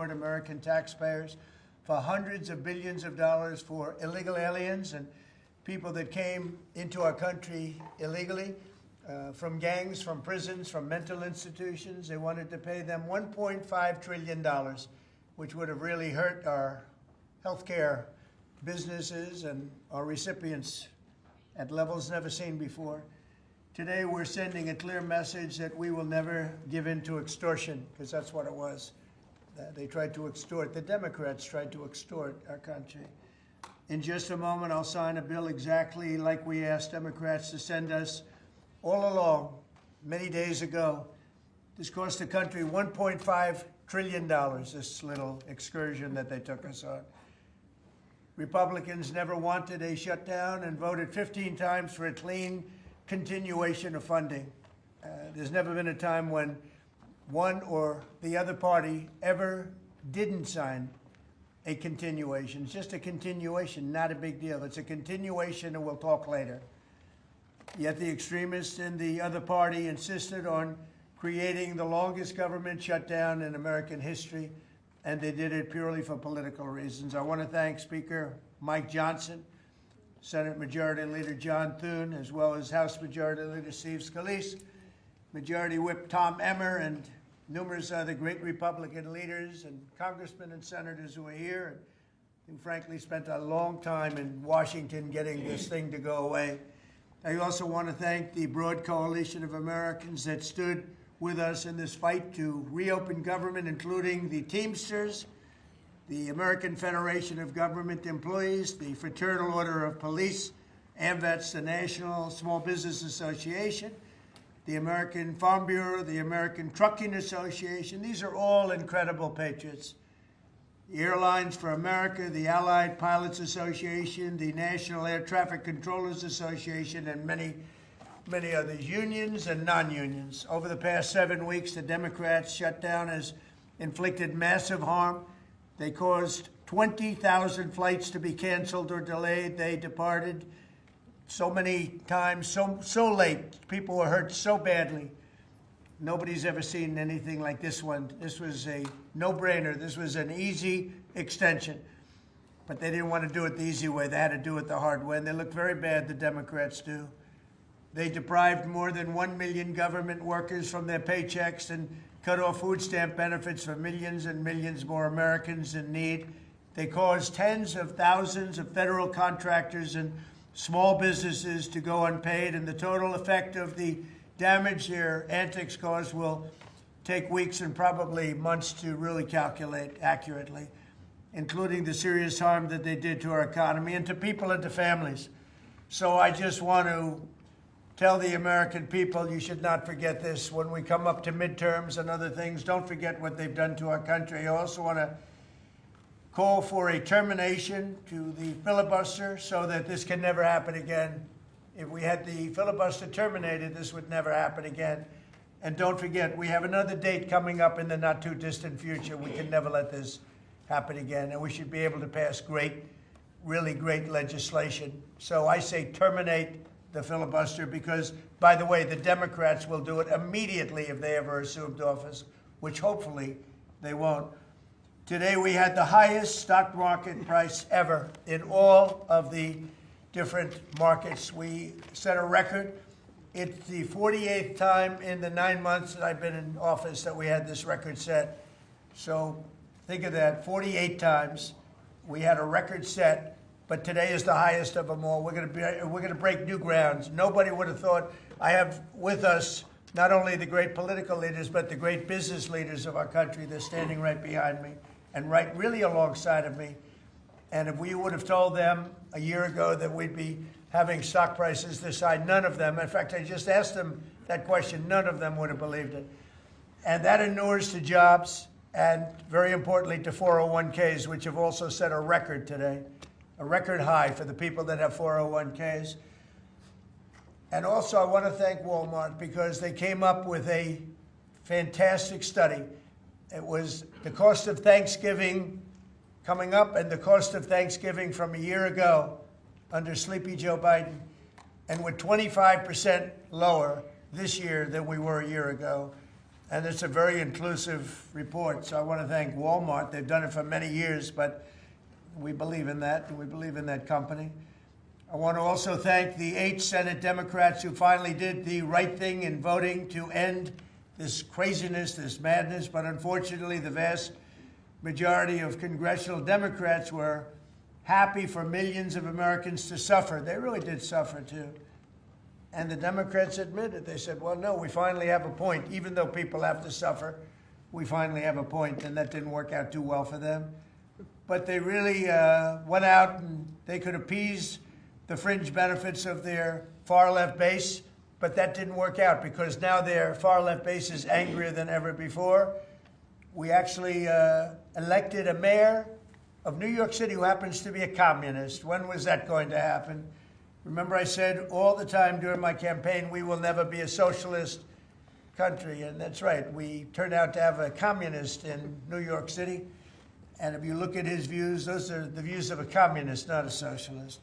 reward American taxpayers for hundreds of billions of dollars for illegal aliens and people that came into our country illegally, from gangs, from prisons, from mental institutions. They wanted to pay them $1.5 trillion, which would have really hurt our healthcare businesses and our recipients at levels never seen before. Today, we're sending a clear message that we will never give in to extortion, because that's what it was. They tried to extort. The Democrats tried to extort our country. In just a moment, I'll sign a bill exactly like we asked Democrats to send us all along, many days ago. This cost the country $1.5 trillion, this little excursion that they took us on. Republicans never wanted a shutdown and voted 15 times for a clean continuation of funding. There's never been a time when one or the other party ever didn't sign a continuation. It's just a continuation, not a big deal. It's a continuation, and we'll talk later. Yet the extremists in the other party insisted on creating the longest government shutdown in American history, and they did it purely for political reasons. I want to thank Speaker Mike Johnson, Senate Majority Leader John Thune, as well as House Majority Leader Steve Scalise, Majority Whip Tom Emmer, and numerous other great Republican leaders and congressmen and senators who are here and who frankly spent a long time in Washington getting this thing to go away. I also want to thank the broad coalition of Americans that stood with us in this fight to reopen government, including the Teamsters, the American Federation of Government Employees, the Fraternal Order of Police, AMVETS, the National Small Business Association, the American Farm Bureau, the American Trucking Association. These are all incredible patriots. The Airlines for America, the Allied Pilots Association, the National Air Traffic Controllers Association, and many others, unions and non-unions. Over the past 7 weeks, the Democrats' shutdown has inflicted massive harm. They caused 20,000 flights to be canceled or delayed. They departed so many times, so late. People were hurt so badly. Nobody's ever seen anything like this one. This was a no-brainer. This was an easy extension. But they didn't want to do it the easy way. They had to do it the hard way. And they look very bad, the Democrats do. They deprived more than 1 million government workers from their paychecks and cut off food stamp benefits for millions and millions more Americans in need. They caused tens of thousands of federal contractors and small businesses to go unpaid, and the total effect of the damage their antics caused will take weeks and probably months to really calculate accurately, including the serious harm that they did to our economy and to people and to families. So I just want to tell the American people, you should not forget this. When we come up to midterms and other things, don't forget what they've done to our country. I also want to call for a termination to the filibuster so that this can never happen again. If we had the filibuster terminated, this would never happen again. And don't forget, we have another date coming up in the not-too-distant future. We can never let this happen again, and we should be able to pass great, really great legislation. So I say terminate the filibuster because, by the way, the Democrats will do it immediately if they ever assumed office, which hopefully they won't. Today we had the highest stock market price ever in all of the different markets. We set a record. It's the 48th time in the 9 months that I've been in office that we had this record set. So think of that, 48 times we had a record set, but today is the highest of them all. We're going to break new grounds. Nobody would have thought. I have with us not only the great political leaders, but the great business leaders of our country. They're standing right behind me and right really alongside of me. And if we would have told them a year ago that we'd be having stock prices this high, none of them, in fact, I just asked them that question, none of them would have believed it. And that inures to jobs and, very importantly, to 401ks, which have also set a record today, a record high for the people that have 401ks. And also, I want to thank Walmart because they came up with a fantastic study. It was the cost of Thanksgiving coming up and the cost of Thanksgiving from a year ago under Sleepy Joe Biden, and we're 25% lower this year than we were a year ago. And it's a very inclusive report. So I want to thank Walmart. They've done it for many years, but we believe in that, and we believe in that company. I want to also thank the 8 Senate Democrats who finally did the right thing in voting to end this craziness, this madness. But unfortunately, the vast majority of congressional Democrats were happy for millions of Americans to suffer. They really did suffer, too. And the Democrats admitted, they said, well, no, we finally have a point. Even though people have to suffer, we finally have a point, and that didn't work out too well for them. But they really went out and they could appease the fringe benefits of their far-left base, but that didn't work out because now their far-left base is angrier than ever before. We actually elected a mayor of New York City who happens to be a communist. When was that going to happen? Remember, I said all the time during my campaign, we will never be a socialist country. And that's right. We turned out to have a communist in New York City. And if you look at his views, those are the views of a communist, not a socialist.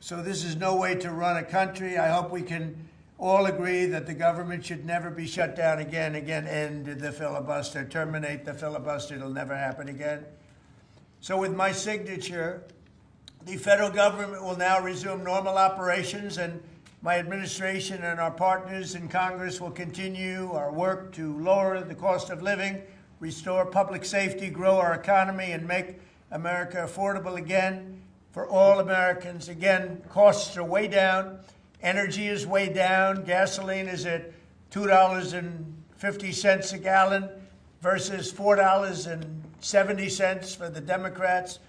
So this is no way to run a country. I hope we can all agree that the government should never be shut down again. End the filibuster, terminate the filibuster. It'll never happen again. So with my signature, the federal government will now resume normal operations, and my administration and our partners in Congress will continue our work to lower the cost of living, restore public safety, grow our economy, and make America affordable again for all Americans. Again, costs are way down. Energy is way down. Gasoline is at $2.50 a gallon versus $4.70 for the Democrats.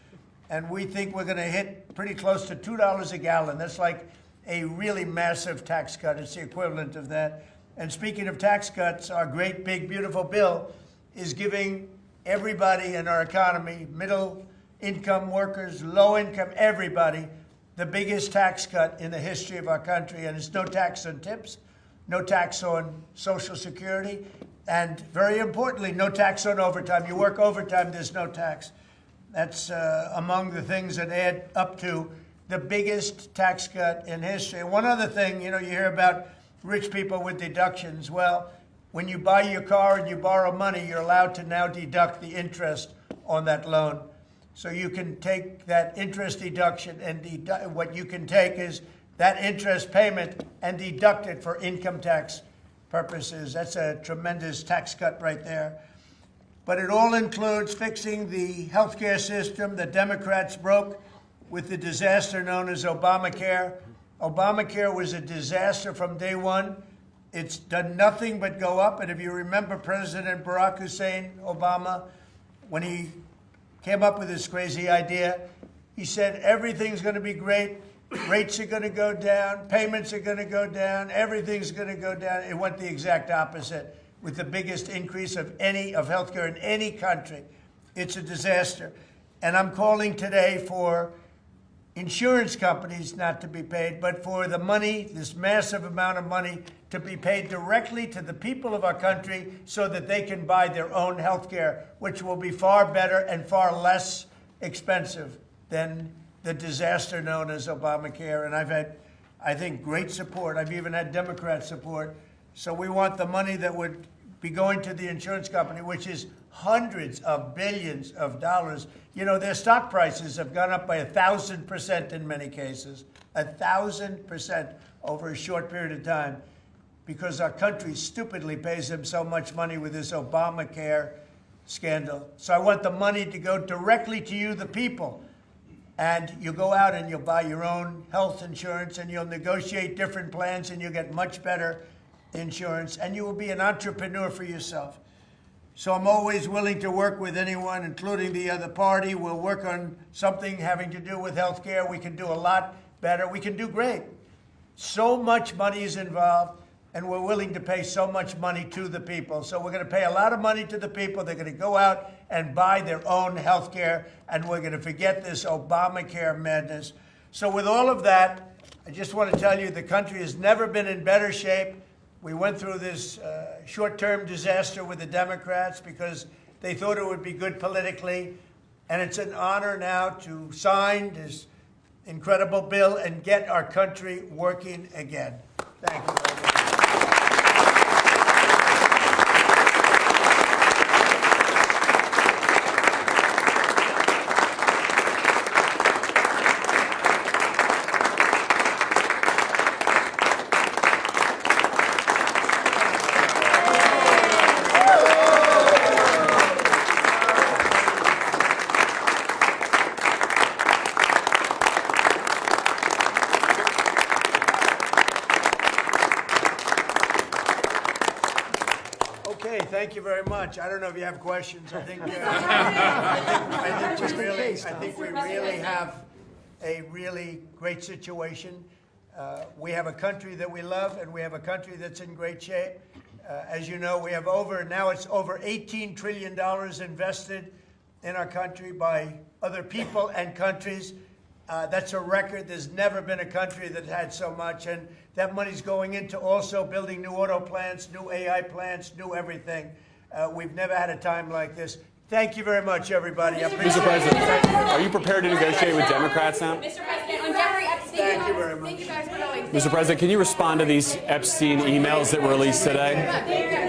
And we think we're going to hit pretty close to $2 a gallon. That's like a really massive tax cut. It's the equivalent of that. And speaking of tax cuts, our great, big, beautiful bill is giving everybody in our economy, middle-income workers, low-income, everybody, the biggest tax cut in the history of our country. And it's no tax on tips, no tax on Social Security, and very importantly, no tax on overtime. You work overtime, there's no tax. That's among the things that add up to the biggest tax cut in history. And one other thing, you hear about rich people with deductions. Well, when you buy your car and you borrow money, you're allowed to now deduct the interest on that loan. So you can take that interest deduction and what you can take is that interest payment and deduct it for income tax purposes. That's a tremendous tax cut right there. But it all includes fixing the healthcare system that Democrats broke with the disaster known as Obamacare. Obamacare was a disaster from day one. It's done nothing but go up. And if you remember President Barack Hussein Obama, when he came up with this crazy idea, he said everything's going to be great. Rates are going to go down. Payments are going to go down. Everything's going to go down. It went the exact opposite, with the biggest increase of healthcare in any country. It's a disaster. And I'm calling today for insurance companies not to be paid, but for the money, this massive amount of money, to be paid directly to the people of our country so that they can buy their own healthcare, which will be far better and far less expensive than the disaster known as Obamacare. And I've had, I think, great support. I've even had Democrat support. So we want the money that would be going to the insurance company, which is hundreds of billions of dollars. Their stock prices have gone up by 1,000% in many cases, 1,000% over a short period of time, because our country stupidly pays them so much money with this Obamacare scandal. So I want the money to go directly to you, the people. And you go out and you'll buy your own health insurance and you'll negotiate different plans and you'll get much better insurance, and you will be an entrepreneur for yourself. So I'm always willing to work with anyone, including the other party. We'll work on something having to do with health care. We can do a lot better. We can do great. So much money is involved, and we're willing to pay so much money to the people. So we're going to pay a lot of money to the people. They're going to go out and buy their own health care, and we're going to forget this Obamacare madness. So with all of that, I just want to tell you the country has never been in better shape. We went through this short-term disaster with the Democrats because they thought it would be good politically. And it's an honor now to sign this incredible bill and get our country working again. Thank you very much. thank you very much. I don't know if you have questions. I think we really have a really great situation. We have a country that we love, and we have a country that's in great shape. As you know, we have now it's over $18 trillion invested in our country by other people and countries. That's a record. There's never been a country that had so much, and that money's going into also building new auto plants, new AI plants, new everything. We've never had a time like this. Thank you very much, everybody. Mr. President, are you prepared to negotiate with Democrats now? Mr. President, on Jeffrey Epstein. Thank you very much. Thank you guys for going. Mr. President, can you respond to these Epstein emails that were released today?